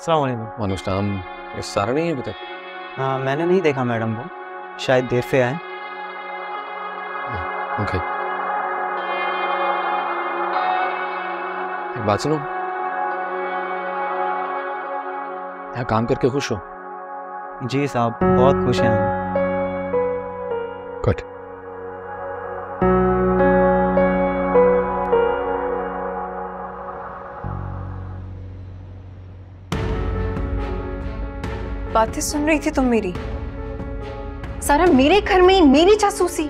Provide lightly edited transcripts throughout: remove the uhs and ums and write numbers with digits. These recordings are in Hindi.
अस्सलाम वालेकुम। अनुष्ठान ये सारा नहीं है अभी तक? मैंने नहीं देखा मैडम को, शायद देर से आए। ओके। एक बात सुनो, यहाँ काम करके खुश हो? जी साहब, बहुत खुश हैं हम। गुड। बातें सुन रही थी तुम मेरी? सारा मेरे घर में मेरी जासूसी।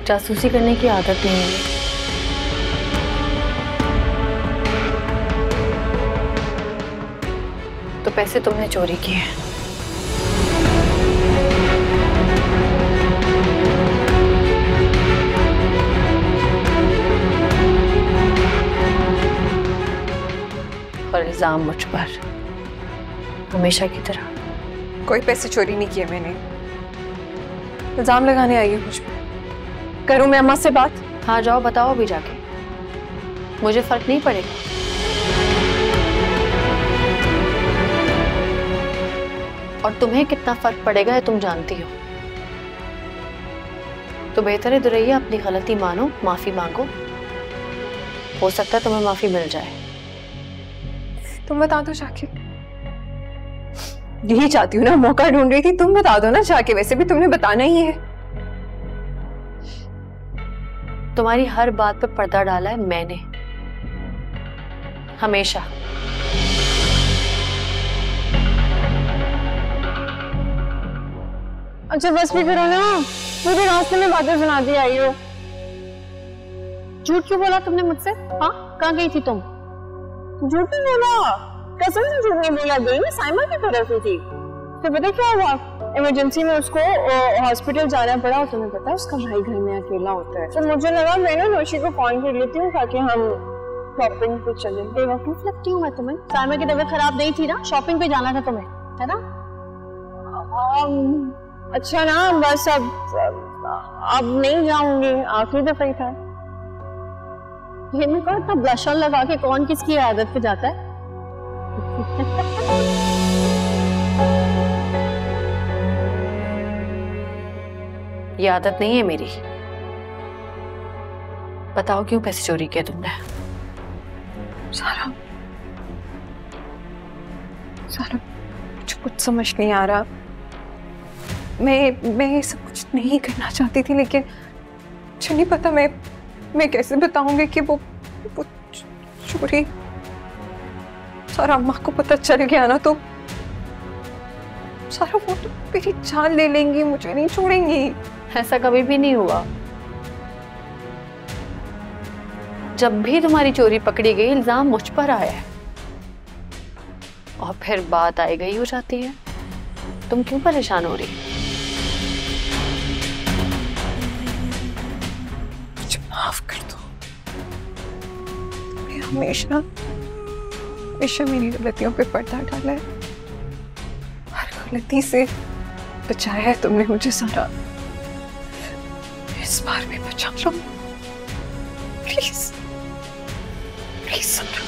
जासूसी करने की आदत नहीं है। तो पैसे तुमने चोरी किए। और इल्जाम मुझ पर, हमेशा की तरह। कोई पैसे चोरी नहीं किए मैंने। इल्जाम लगाने आई है मुझ पे। करूं मैं अम्मा से बात? हाँ जाओ, बताओ भी जाके, मुझे फर्क नहीं पड़ेगा। और तुम्हें कितना फर्क पड़ेगा है तुम जानती हो। तो बेहतर है दुरैया अपनी गलती मानो, माफी मांगो, हो सकता है तुम्हें माफी मिल जाए। तुम बता दो जाके। यही चाहती हूँ ना, मौका ढूंढ रही थी, तुम बता दो ना जाके। वैसे भी तुमने बताना ही है। तुम्हारी हर बात पे पर्दा डाला है मैंने, हमेशा। अच्छा बस भी करो ना, मुझे रास्ते में बातें सुना दी आई हो। झूठ क्यों बोला तुमने मुझसे? हाँ, कहाँ गई थी तुम? झूठ नहीं बोला, कसम से झूठ नहीं बोला। गई मैं साइमा की तरफ ही थी। तो पता क्या हुआ, इमरजेंसी में उसको हॉस्पिटल जाना पड़ा। और तुम्हें पता है उसका भाई घर में अकेला होता है। तो मुझे लगा मैं ना रोशी को फोन कर लेती हूँ ताकि हम शॉपिंग पे चले। बेवकूफ लगती हूँ मैं तुम्हें? साइमा की तबीयत खराब नहीं थी ना, शॉपिंग पे जाना था तुम्हें, है ना? अच्छा ना, बस अब नहीं जाऊंगी, आखिरी दफा ही था। ये मैं कहा था, ब्लश ऑन लगा के कौन किसकी आदत पे जाता है? ये आदत नहीं है मेरी। बताओ क्यों पैसे चोरी किए तुमने? सारा मुझे कुछ समझ नहीं आ रहा। मैं ये सब कुछ नहीं करना चाहती थी, लेकिन मुझे नहीं पता मैं कैसे बताऊंगी कि वो चोरी सारा अम्मा को पता चल गया ना तो सारा वो तो मेरी जान ले लेंगी, मुझे नहीं छोड़ेंगी। ऐसा कभी भी नहीं हुआ। जब भी तुम्हारी चोरी पकड़ी गई, इल्जाम मुझ पर आया है और फिर बात आई गई हो जाती है। तुम क्यों परेशान हो रही? मुझे माफ कर दो। मैं हमेशा मेरी गलतियों पे पर्दा डाला है, हर गलती से बचाया है तुमने मुझे सारा। इस बार भी बचा लो प्लीज, प्लीज सारा।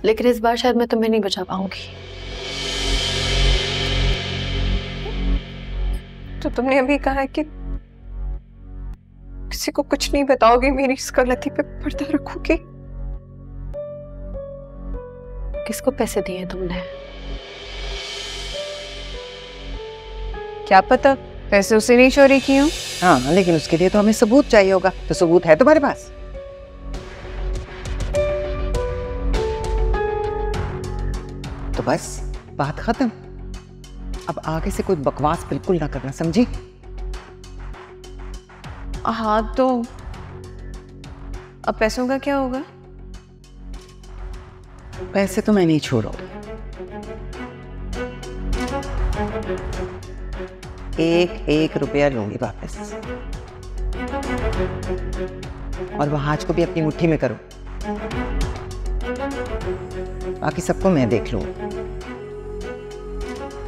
लेकिन इस बार शायद मैं तुम्हें नहीं बचा पाऊंगी। तो तुमने अभी कहा है कि किसी को कुछ नहीं बताओगे, मेरी इस गलती पे पर्दा रखोगे। किसको पैसे दिए तुमने? क्या पता, पैसे उसे नहीं चोरी की हूँ। हाँ, लेकिन उसके लिए तो हमें सबूत चाहिए होगा। तो सबूत है तुम्हारे पास? तो बस बात खत्म। अब आगे से कोई बकवास बिल्कुल ना करना, समझी? हाँ, तो अब पैसों का क्या होगा? पैसे तो मैं नहीं छोड़ूंगी। एक एक रुपया लूंगी वापस। और वो आज को भी अपनी मुट्ठी में करो, बाकी सबको मैं देख लूँ।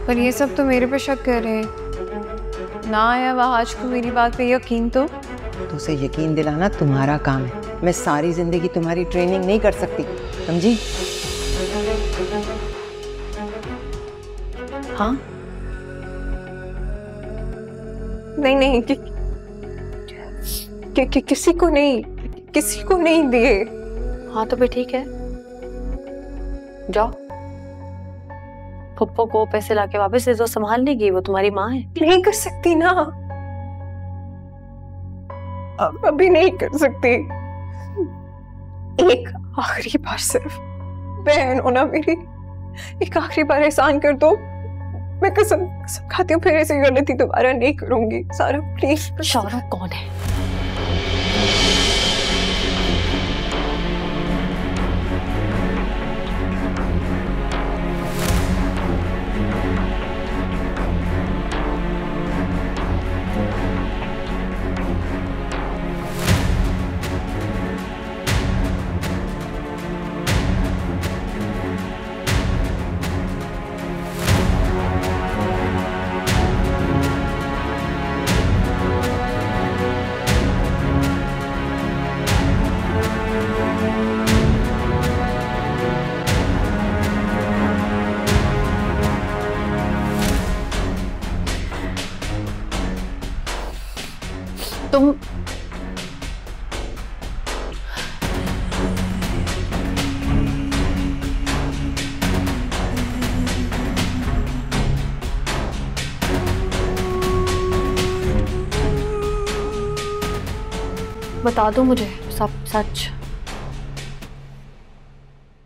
पर ये सब तो मेरे पे शक कर रहे हैं ना। आया वहाज को मेरी बात पे यकीन तो उसे यकीन दिलाना तुम्हारा काम है। मैं सारी जिंदगी तुम्हारी ट्रेनिंग नहीं कर सकती, समझी? हाँ नहीं नहीं किसी को नहीं दिए। हाँ तो फिर ठीक है, जाओ पप्पो को पैसे लाके वापस दे दो, संभाल लेगी, वो तुम्हारी माँ है। नहीं कर सकती ना, अभी नहीं कर सकती। एक आखिरी बार सिर्फ बहन हो ना मेरी, एक आखिरी बार एहसान कर दो। मैं कसम खाती हूँ फिर ऐसी गलती दोबारा नहीं करूंगी। सारा प्लीज। शाहरुख कौन है? तुम बता दो मुझे सब सच।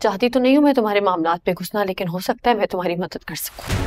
चाहती तो नहीं हूं मैं तुम्हारे मामलात पे घुसना, लेकिन हो सकता है मैं तुम्हारी मदद कर सकूं।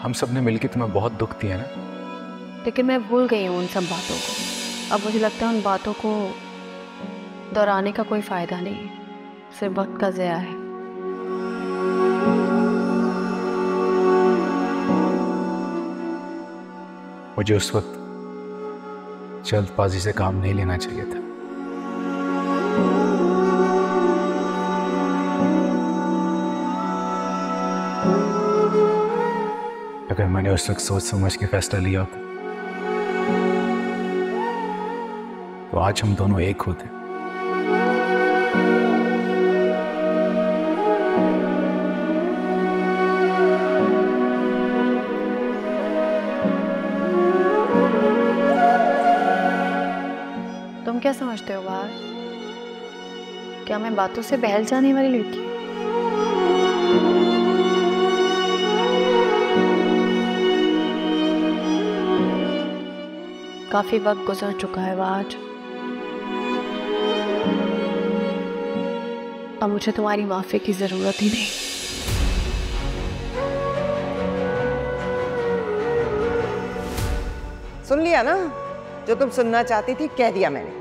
हम सब ने मिलकर तुम्हें बहुत दुख दिया ना, लेकिन मैं भूल गई हूँ उन सब बातों को। अब मुझे लगता है उन बातों को दोहराने का कोई फायदा नहीं, सिर्फ वक्त का ज़या है। मुझे उस वक्त जल्दबाजी से काम नहीं लेना चाहिए था। अगर मैंने उस वक्त सोच समझ के फैसला लिया होता तो आज हम दोनों एक होते। तुम क्या समझते हो बाहर? क्या मैं बातों से बहल जाने वाली लड़की? काफी वक्त गुजर चुका है आज। अब मुझे तुम्हारी माफी की जरूरत ही नहीं। सुन लिया ना, जो तुम सुनना चाहती थी कह दिया मैंने।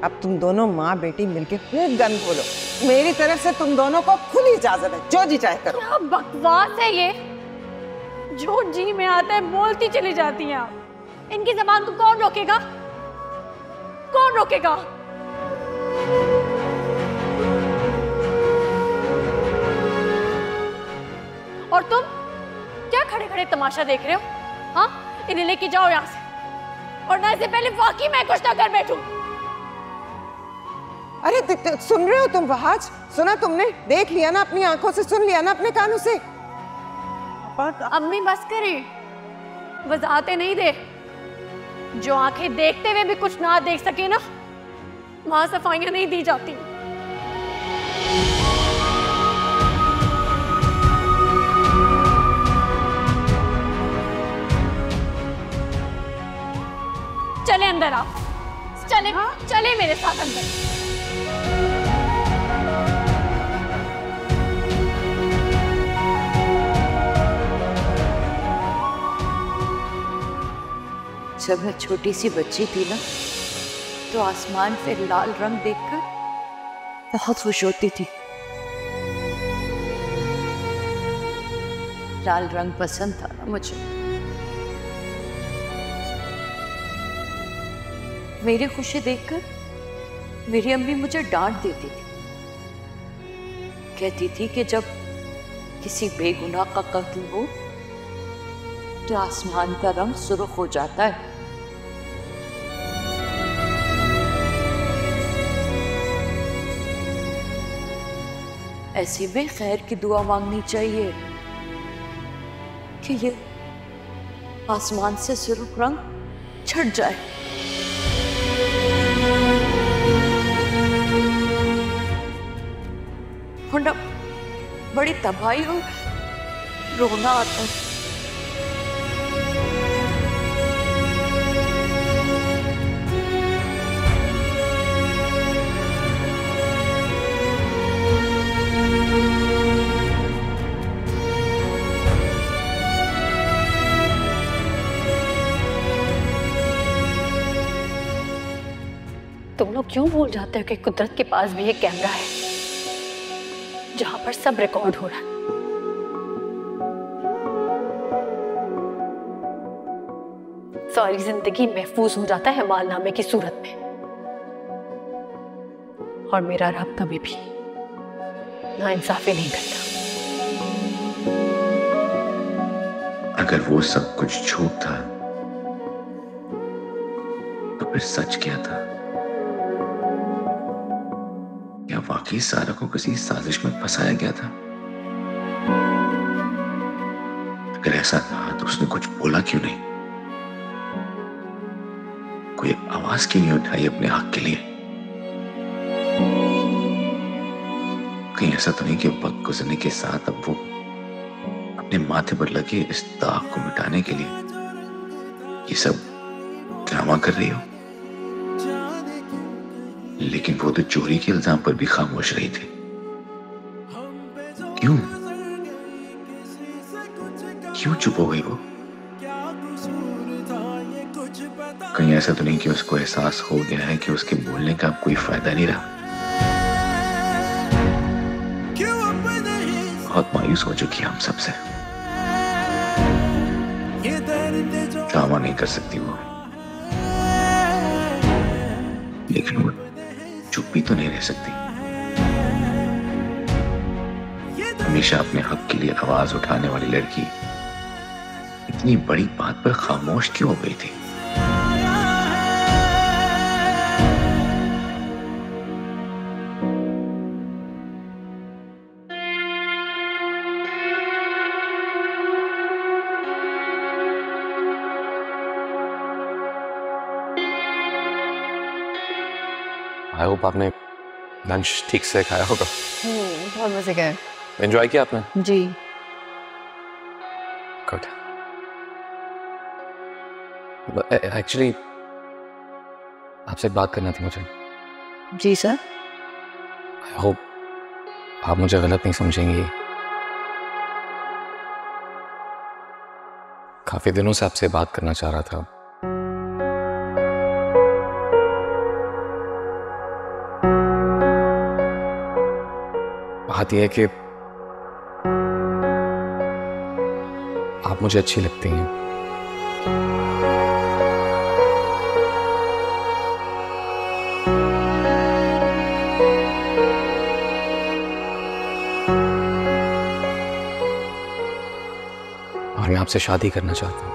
अब तुम दोनों माँ बेटी मिलके खूब गन खोलो। मेरी तरफ से तुम दोनों को खुली इजाजत है, जो जी चाहे करो। क्या बकवास है ये? जो जी में आता है बोलती चली जाती हैं आप। इनकी जबान को कौन रोकेगा? कौन रोकेगा? और तुम क्या खड़े खड़े तमाशा देख रहे हो? हाँ, इन्हें लेके जाओ यहाँ से, और ना इससे पहले वाकई मैं कुछ ना कर बैठूं। अरे सुन रहे हो तुम वहाज? सुना तुमने? देख लिया ना अपनी आंखों से, सुन लिया ना अपने कानों से? अम्मी बस करें, वजाहतें नहीं दे। जो आंखें देखते हुए भी कुछ ना देख सके ना, वहां सफाइयां नहीं दी जाती। चले अंदर आओ, चले चले मेरे साथ अंदर। जब मैं छोटी सी बच्ची थी ना, तो आसमान पे लाल रंग देखकर बहुत खुश होती थी। लाल रंग पसंद था ना मुझे। मेरी खुशी देखकर मेरी अम्मी मुझे डांट देती थी। कहती थी कि जब किसी बेगुनाह का कत्ल हो तो आसमान का रंग सुर्ख हो जाता है। ऐसी में खैर की दुआ मांगनी चाहिए कि ये आसमान से सुर्ख रंग छट जाए। वरना बड़ी तबाही और रोना आता है। तुम लोग क्यों भूल जाते हो कि कुदरत के पास भी एक कैमरा है जहां पर सब रिकॉर्ड हो रहा है। सारी जिंदगी महफूज हो जाता है मालनामे की सूरत में, और मेरा रब कभी भी नाइंसाफी नहीं करता। अगर वो सब कुछ झूठ था तो फिर सच क्या था? क्या वाकई सारा को किसी साजिश में फंसाया गया था? अगर ऐसा था तो उसने कुछ बोला क्यों नहीं? कोई आवाज क्यों नहीं उठाई अपने हक के लिए? कहीं ऐसा तो नहीं कि वक्त गुजरने के साथ अब वो अपने माथे पर लगे इस दाग को मिटाने के लिए ये सब ड्रामा कर रही हो? लेकिन वो तो चोरी के इल्जाम पर भी खामोश रही थी। क्यों क्यों चुप हो गई वो? कहीं ऐसा तो नहीं कि उसको एहसास हो गया है कि उसके बोलने का अब कोई फायदा नहीं रहा? बहुत मायूस हो चुकी है हम सबसे। ड्रामा नहीं कर सकती वो, लेकिन वो चुप भी तो नहीं रह सकती। हमेशा अपने हक के लिए आवाज उठाने वाली लड़की इतनी बड़ी बात पर खामोश क्यों हो गई थी? आई होप आपने लंच ठीक से खाया होगा। बहुत मजे का। एंजॉय किया आपने? जी। गुड। एक्चुअली आपसे एक बात करना थी मुझे। जी सर। आई होप आप मुझे गलत नहीं समझेंगी। काफी दिनों से आपसे बात करना चाह रहा था। बात यह है कि आप मुझे अच्छी लगती हैं। आपसे शादी करना चाहता हूँ।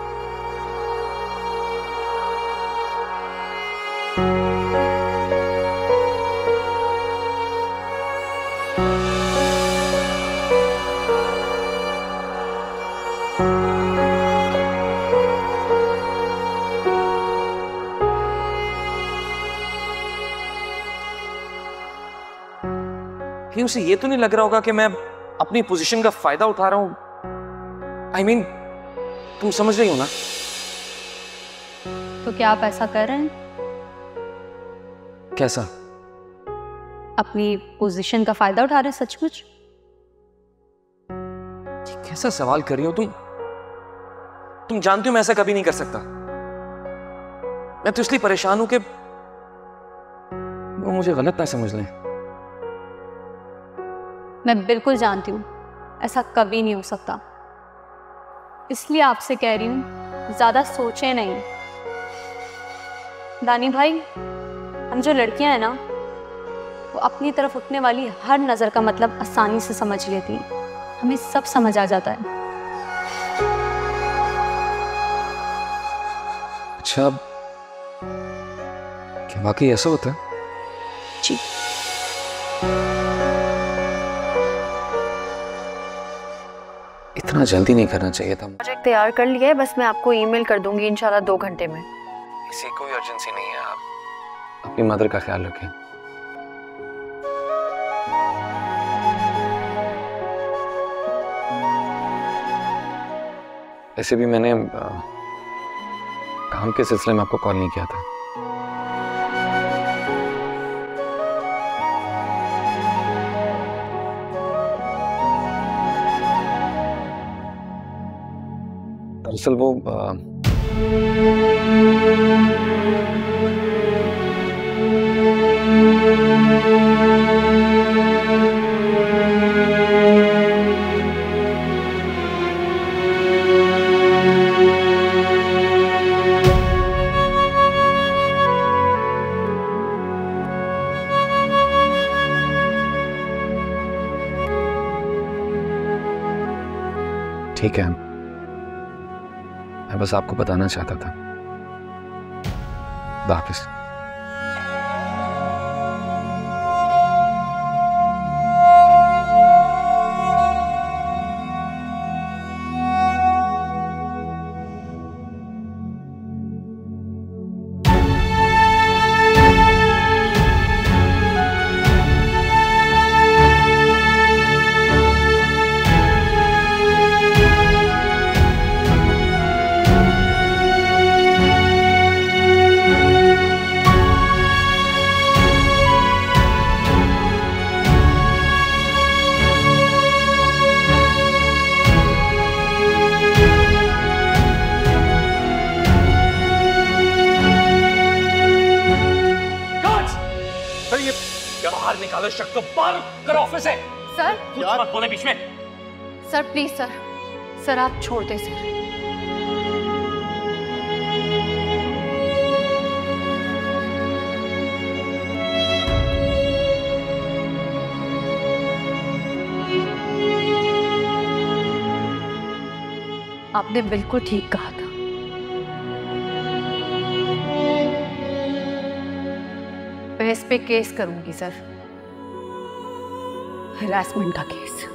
कहीं उसे ये तो नहीं लग रहा होगा कि मैं अपनी पोजीशन का फायदा उठा रहा हूं? I mean, तुम समझ रही हो ना? तो क्या आप ऐसा कर रहे हैं? कैसा? अपनी पोजीशन का फायदा उठा रहे हैं सचमुच? कैसा सवाल कर रही हो तुम? तुम जानती हो मैं ऐसा कभी नहीं कर सकता। मैं तो इसलिए परेशान हूं कि वो मुझे गलत ना समझ लें। मैं बिल्कुल जानती हूँ ऐसा कभी नहीं हो सकता, इसलिए आपसे कह रही हूँ ज्यादा सोचे नहीं। दानी भाई, हम जो लड़कियां हैं ना, वो अपनी तरफ उठने वाली हर नजर का मतलब आसानी से समझ लेती हैं। हमें सब समझ आ जाता है। अच्छा, क्या वाकई ऐसा होता है? जी। इतना जल्दी नहीं करना चाहिए था। प्रोजेक्ट तैयार कर लिया है, बस मैं आपको ईमेल कर दूंगी इंशाल्लाह 2 घंटे में। किसी कोई अर्जेंसी नहीं है, आप अपनी मदर का ख्याल रखें। ऐसे भी मैंने काम के सिलसिले में आपको कॉल नहीं किया था। दरअसल वो ठीक है, मैं बस आपको बताना चाहता था। वापस बाहर निकालो, शक को बाहर करो ऑफिस से। सर कुछ मत बोले बीच में। सर प्लीज सर, सर आप छोड़ दे सर। आपने बिल्कुल ठीक कहा था। मैं इस पे केस करूंगी सर, हरासमेंट का केस।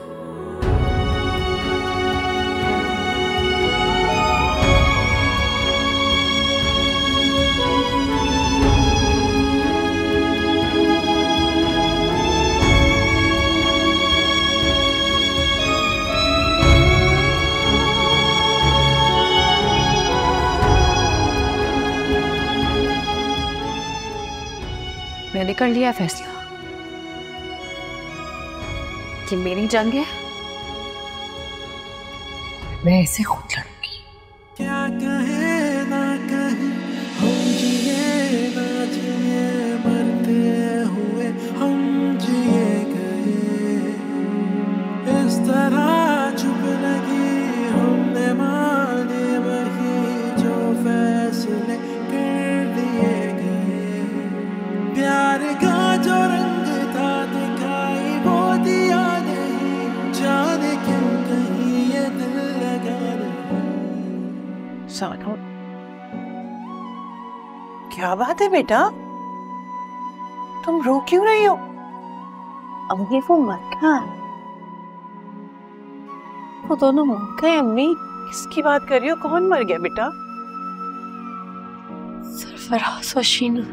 मैंने कर लिया फैसला कि मेरी जंग है, मैं इसे खुद लड़ूंगी। क्या कहे ना कहे, हम जिए ना जिए, मरते हुए हम जिए गए। इस तरह चुप लगी हमने माने वही जो फैसले कर दिए गए। प्यार का जो रंग था दिखाई वो दिया नहीं, जाने क्यों कहीं ये दिल लगा नहीं। जानो। क्या बात है बेटा, तुम रो क्यों रही हो? अम्मी वो मर गया, वो दोनों मर गए। अम्मी किसकी बात कर रही हो? कौन मर गया बेटा? सरफराज और शीना।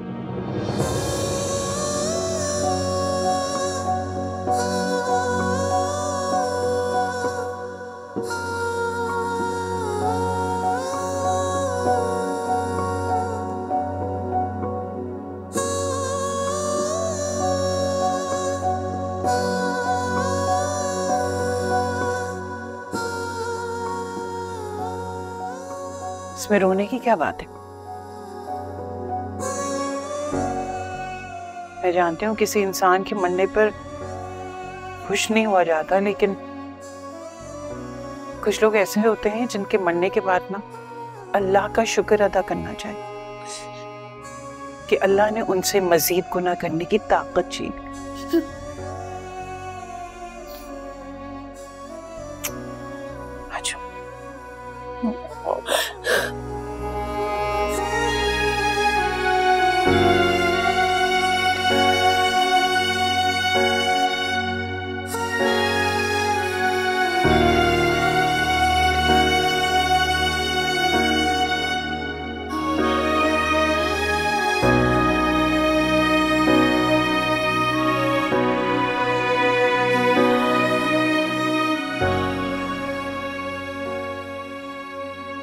इसमें रोने की क्या बात है? मैं जानती हूँ किसी इंसान के मरने पर खुश नहीं हुआ जाता, लेकिन कुछ लोग ऐसे होते हैं जिनके मरने के बाद ना अल्लाह का शुक्र अदा करना चाहिए कि अल्लाह ने उनसे मजीद गुनाह करने की ताकत छीन ली। अच्छा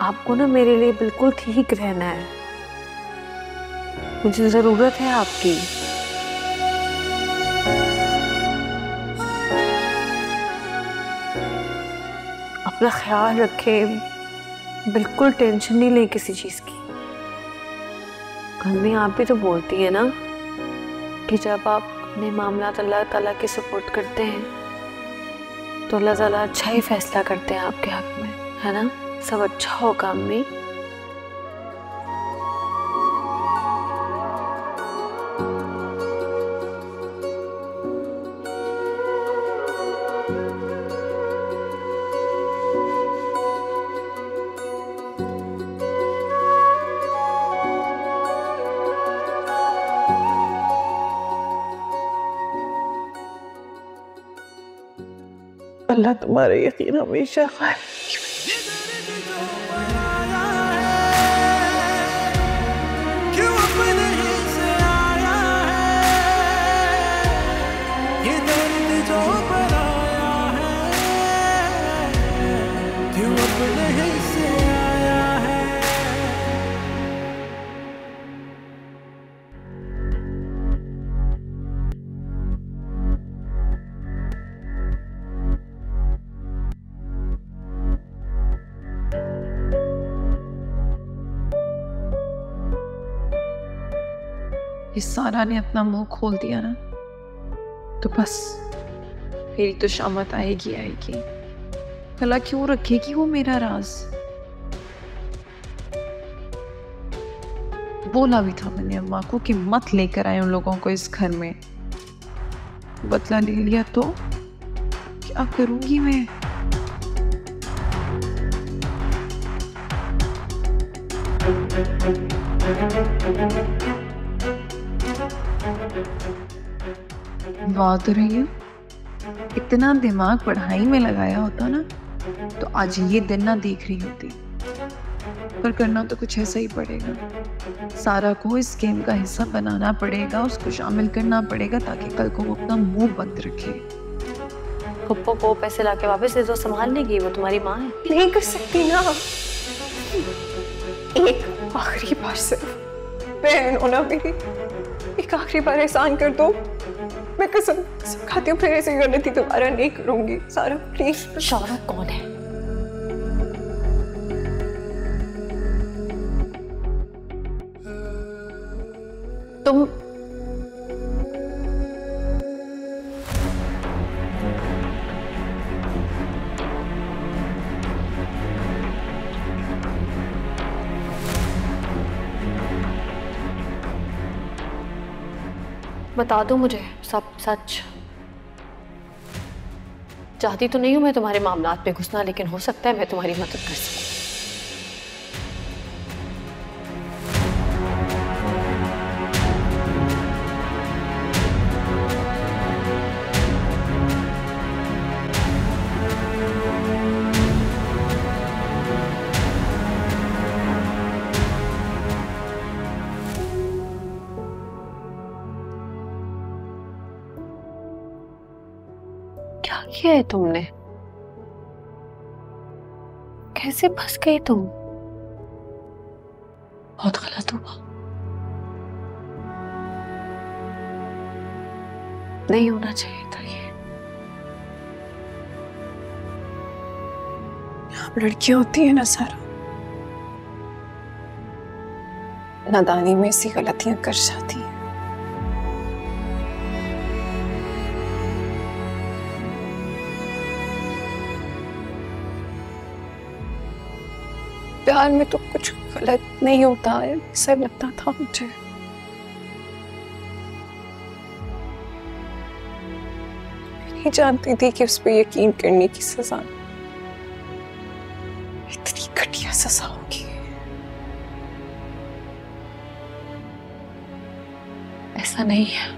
आपको ना मेरे लिए बिल्कुल ठीक रहना है, मुझे जरूरत है आपकी। अपना ख्याल रखें, बिल्कुल टेंशन नहीं ले किसी चीज की। घर में आप भी तो बोलती है ना कि जब आप अपने मामला अल्लाह ताला के सपोर्ट करते हैं तो अल्लाह ताला अच्छा ही फैसला करते हैं आपके हक में, है ना? सब अच्छा होगा अम्मी। अल्लाह तुम्हारा यकीन हमेशा खाए। इस सारा ने अपना मुंह खोल दिया ना तो बस मेरी तो शामत आएगी आएगी। भला क्यों रखेगी वो मेरा राज? बोला भी था मैंने अम्मा को कि मत लेकर आए उन लोगों को इस घर में। बदला ले लिया तो क्या करूंगी मैं? बात रही है, इतना दिमाग पढ़ाई में लगाया होता ना तो आज ये दिन ना देख रही होती। पर करना तो कुछ ऐसा ही पड़ेगा। सारा को इस गेम का हिस्सा बनाना पड़ेगा, उसको शामिल करना पड़ेगा ताकि कल को वो अपना मुंह बंद रखे। पप्पो को पैसे लाके वापस दे दो, संभाल लेगी, वो तुम्हारी माँ है। नहीं कर सकती ना, एक आखिरी बार सिर्फ बहन हो ना मेरी, एक आखिरी बार एहसान कर दो। मैं कसम खाती हूँ फिर ऐसी गलती दोबारा नहीं करूंगी। सारा प्लीज। शाहरुख कौन है? तुम बता दो मुझे सब सच। चाहती तो नहीं हूं मैं तुम्हारे मामलात पे घुसना, लेकिन हो सकता है मैं तुम्हारी मदद कर सकूं। क्या किया है तुमने? कैसे फंस गई तुम? बहुत गलत हुआ, नहीं होना चाहिए था ये। आप लड़कियां होती है ना सारा, नादानी में ऐसी गलतियां कर जाती हैं। प्यार में तो कुछ गलत नहीं होता है, ऐसा लगता था मुझे। नहीं जानती थी कि उस पर यकीन करने की सजा इतनी घटिया सजा होगी। ऐसा नहीं है,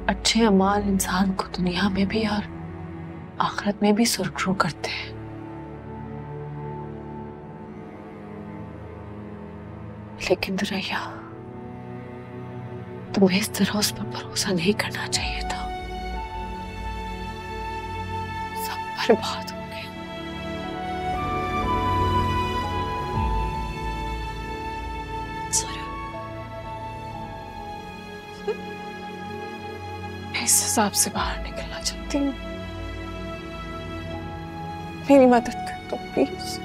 अच्छे अमाल इंसान को दुनिया में भी और आखिरत में भी सुरखरू करते हैं। लेकिन दुरैया, तुम्हें इस तरह उस पर भरोसा नहीं करना चाहिए था। सब बर्बाद हो गया। मैं इस हिसाब से बाहर निकलना चाहती हूँ, मेरी मदद कर दो प्लीज।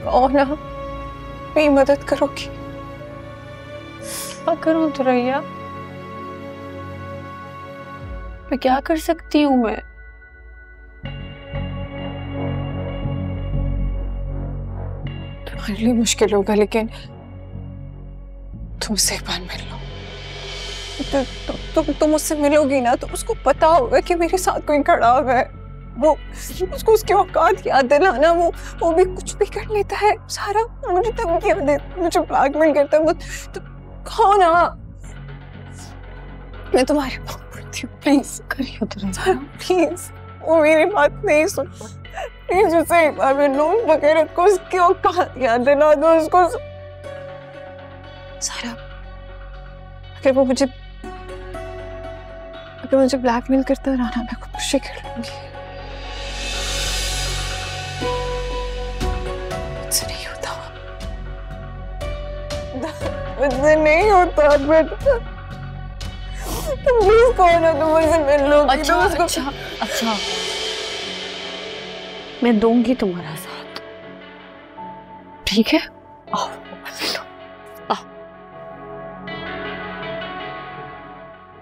और ना मेरी मदद करोगी? क्या करूं दुरैया? मैं क्या कर सकती हूँ? मैं तुम्हारे लिए मुश्किल होगा, लेकिन तुमसे एक बार मिल लो। तुम उससे मिलोगी ना तो उसको पता होगा कि मेरे साथ कोई खड़ा हुआ है। वो उसको उसकी औकात याद दिलाना, वो भी कुछ भी कर लेता है। सारा मुझे धमकियां देता, मुझे ब्लैकमेल करता है। तो खाओ ना, मैं तुम्हारे पास पड़ती हूँ, प्लीज करियो तुम सारा, प्लीज। वो मेरी बात नहीं सुनता, प्लीज उसे एक बार मिल लो। बगैरत को उसकी औकात याद दिला दो उसको। सारा, अगर वो मुझे ब्लैकमेल करता रहा ना, मैं खुदकुशी कर लूंगी। मुझसे नहीं होता, मुझसे नहीं होता बेटा। तुम प्लीज कहो ना, तुम मुझसे मिल लो। अच्छा, अच्छा, अच्छा, मैं दूंगी तुम्हारा साथ, ठीक है? आओ, मिलो, आओ।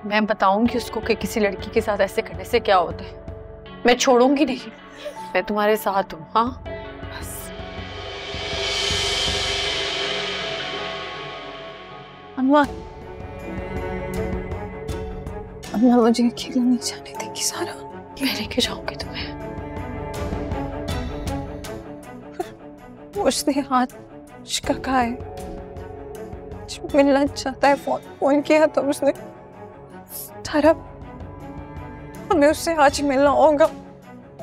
मैं बताऊंगी उसको कि किसी लड़की के साथ ऐसे करने से क्या होता है। मैं छोड़ूंगी नहीं, मैं तुम्हारे साथ हूँ। हाँ, बस। अम्मा, अम्मा मुझे अकेला नहीं जाने देगी सारा। मैं लेके जाऊंगी तुम्हें। उसने हाथ का है, मिलना चाहता है। फोन किया तो उसने तारा, हमें उससे आज मिलना होगा।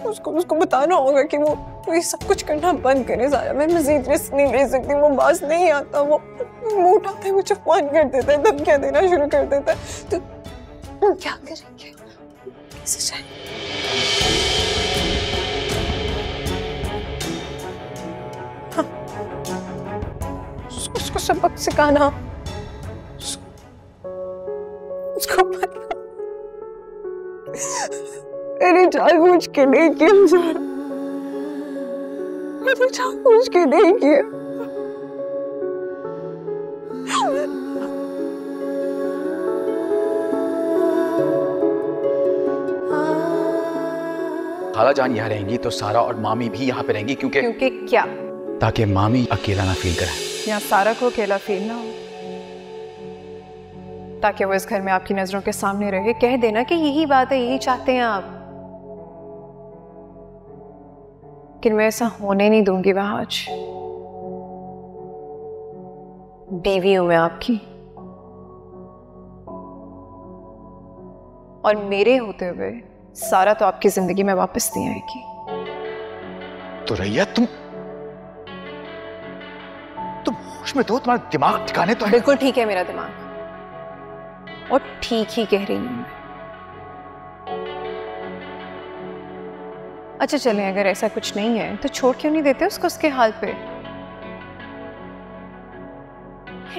उसको बताना होगा कि वो ये सब कुछ करना बंद करे। सारा, मैं मजीद रिस्क नहीं ले सकती। वो बाज नहीं आता, वो मुंह उठाता है, मुझे फोन कर देता है, धमकियां देना शुरू कर देता है। तो हम क्या करेंगे? कैसे जाएंगे? हाँ, उसको सबक सिखाना, उसको पता मैंने जानबूझ के नहीं किया, मैंने जानबूझ के नहीं किया। खाला जान यहाँ रहेंगी तो सारा और मामी भी यहाँ पे रहेंगी, क्योंकि क्या? ताकि मामी अकेला ना फील करे। यहाँ सारा को अकेला फील ना हो, ताकि वो इस घर में आपकी नजरों के सामने रहे। कह देना कि यही बात है, यही चाहते हैं आप। लेकिन मैं ऐसा होने नहीं दूंगी वहां। आज बीवी हूं मैं आपकी, और मेरे होते हुए सारा तो आपकी जिंदगी में वापस नहीं आएगी। तो रैया, तुम होश में तो, तुम्हारा दिमाग ठिकाने तो है। बिल्कुल ठीक है मेरा दिमाग, और ठीक ही कह रही हूँ। अच्छा चलें, अगर ऐसा कुछ नहीं है तो छोड़ क्यों नहीं देते उसको उसके हाल पे?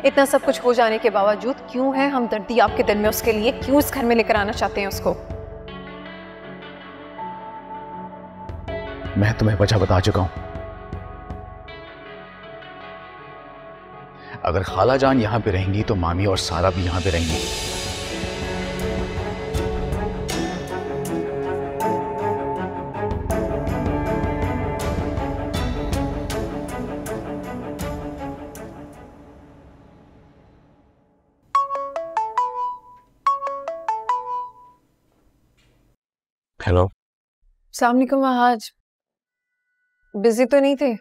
इतना सब कुछ हो जाने के बावजूद क्यों है हमदर्दी आपके दिल में उसके लिए? क्यों इस घर में लेकर आना चाहते हैं उसको? मैं तुम्हें वजह बता चुका हूं। अगर खाला जान यहां पे रहेंगी तो मामी और सारा भी यहां पे रहेंगी। हेलो। अस्सलाम वालेकुम महाज, बिजी तो नहीं थे?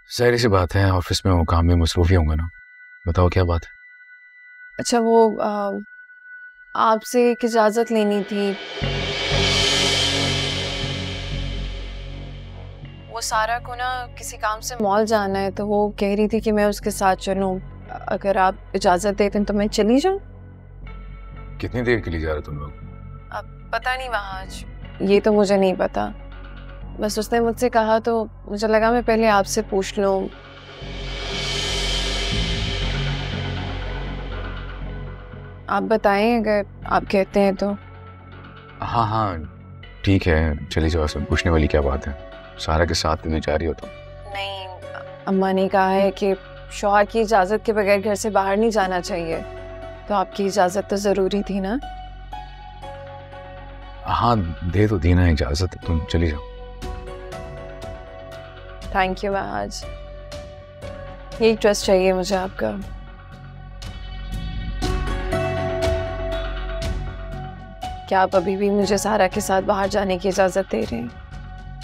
सारी सी बात है, ऑफिस में हूँ, काम में मसरूफ ही होंगे ना। बताओ क्या बात है? अच्छा वो आपसे एक इजाज़त लेनी थी। वो सारा को ना किसी काम से मॉल जाना है, तो वो कह रही थी कि मैं उसके साथ चलूं। अगर आप इजाज़त देते तो मैं चली जाऊं। कितनी देर के लिए जा रहे तुम लोग? अब पता नहीं महाज, ये तो मुझे नहीं पता। बस उसने मुझसे कहा तो मुझे लगा मैं पहले आपसे पूछ लूं। आप बताएं अगर आप कहते हैं तो। हाँ हाँ ठीक है, चली जाओ। सब पूछने वाली क्या बात है? सारा के साथ में जा रही हो तो? नहीं, अम्मा ने कहा है कि शौहर की इजाज़त के बगैर घर से बाहर नहीं जाना चाहिए, तो आपकी इजाज़त तो ज़रूरी थी ना? हाँ दे तो दी ना इजाज़त, तुम चली जाओ। थैंक यू महाज, यही ट्रस्ट चाहिए मुझे आपका। क्या आप अभी भी मुझे सारा के साथ बाहर जाने की इजाज़त दे रहे हैं?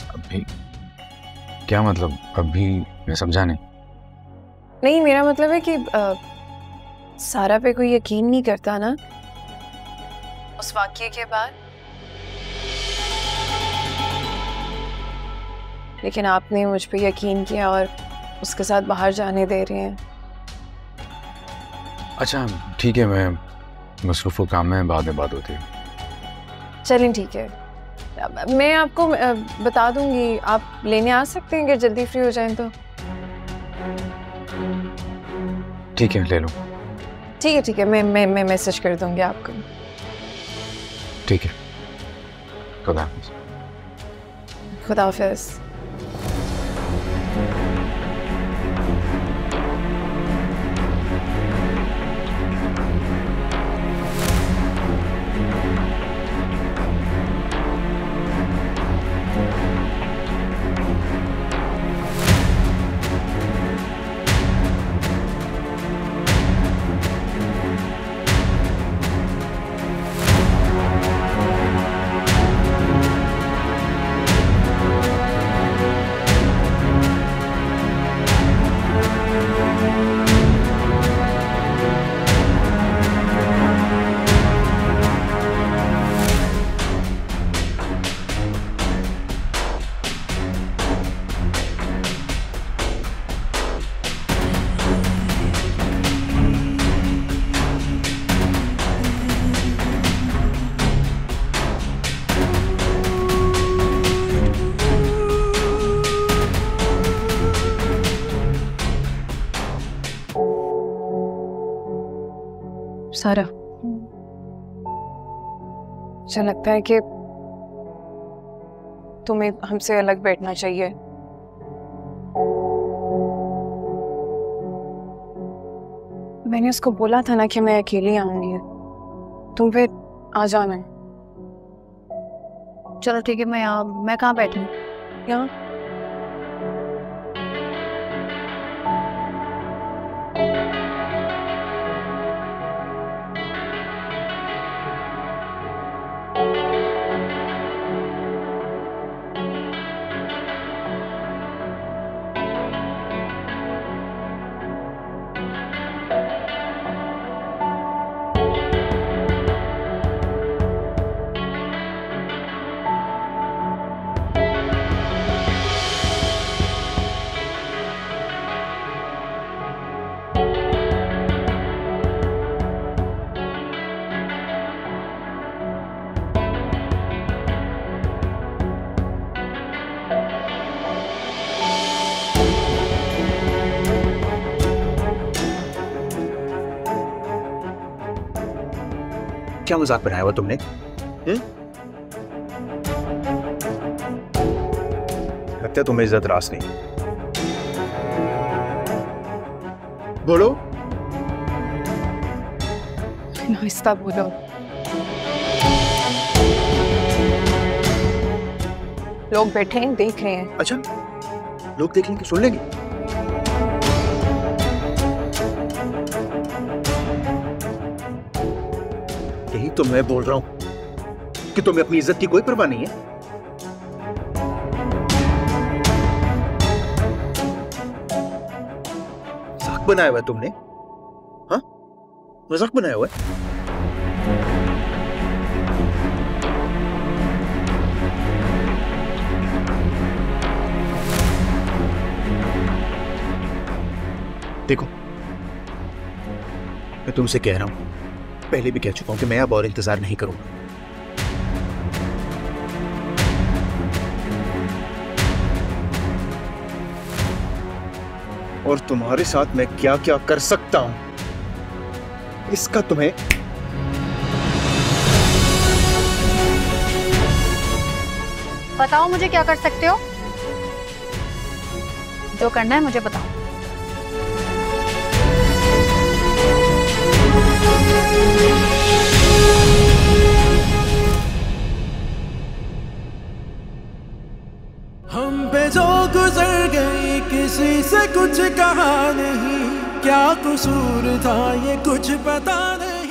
अभी क्या मतलब? अभी मैं समझा नहीं। नहीं, मेरा मतलब है कि सारा पे कोई यकीन नहीं करता ना उस वाक़ये के बाद, लेकिन आपने मुझ पे यकीन किया और उसके साथ बाहर जाने दे रहे हैं। अच्छा ठीक है, मैं मसरूफ़ हूँ काम में, बाद में बात होती है। चलें ठीक है, मैं आपको बता दूंगी, आप लेने आ सकते हैं अगर जल्दी फ्री हो जाएं तो। ठीक है ले लो। ठीक है, मैं मैसेज कर दूंगी आपको। ठीक है, खुदा हाफ़िज़। खुदा हाफ़िज़। सारा, मुझे लगता है कि तुम्हें हमसे अलग बैठना चाहिए। मैंने उसको बोला था ना कि मैं अकेली आऊंगी, तुम फिर आ जाना। चलो ठीक है, मैं कहाँ बैठूं? यहाँ। क्या मजाक बनाया हुआ तुमने? लगता है तुम्हें इज्जत रास नहीं। बोलो। आहिस्ता बोलो। लोग बैठे हैं, देख रहे हैं। अच्छा, लोग देख लेंगे, सुन लेंगे। यही तो मैं बोल रहा हूं कि तुम्हें अपनी इज्जत की कोई परवाह नहीं है। मजाक बनाया हुआ है तुमने? हाँ, मजाक बनाया हुआ है। देखो, मैं तुमसे कह रहा हूं, पहले भी कह चुका हूं कि मैं अब और इंतजार नहीं करूंगा। और तुम्हारे साथ मैं क्या क्या कर सकता हूं इसका तुम्हें बताओ, मुझे क्या कर सकते हो? जो करना है मुझे बताओ। हम पे जो गुजर गई किसी से कुछ कहा नहीं, क्या कसूर था ये कुछ पता नहीं।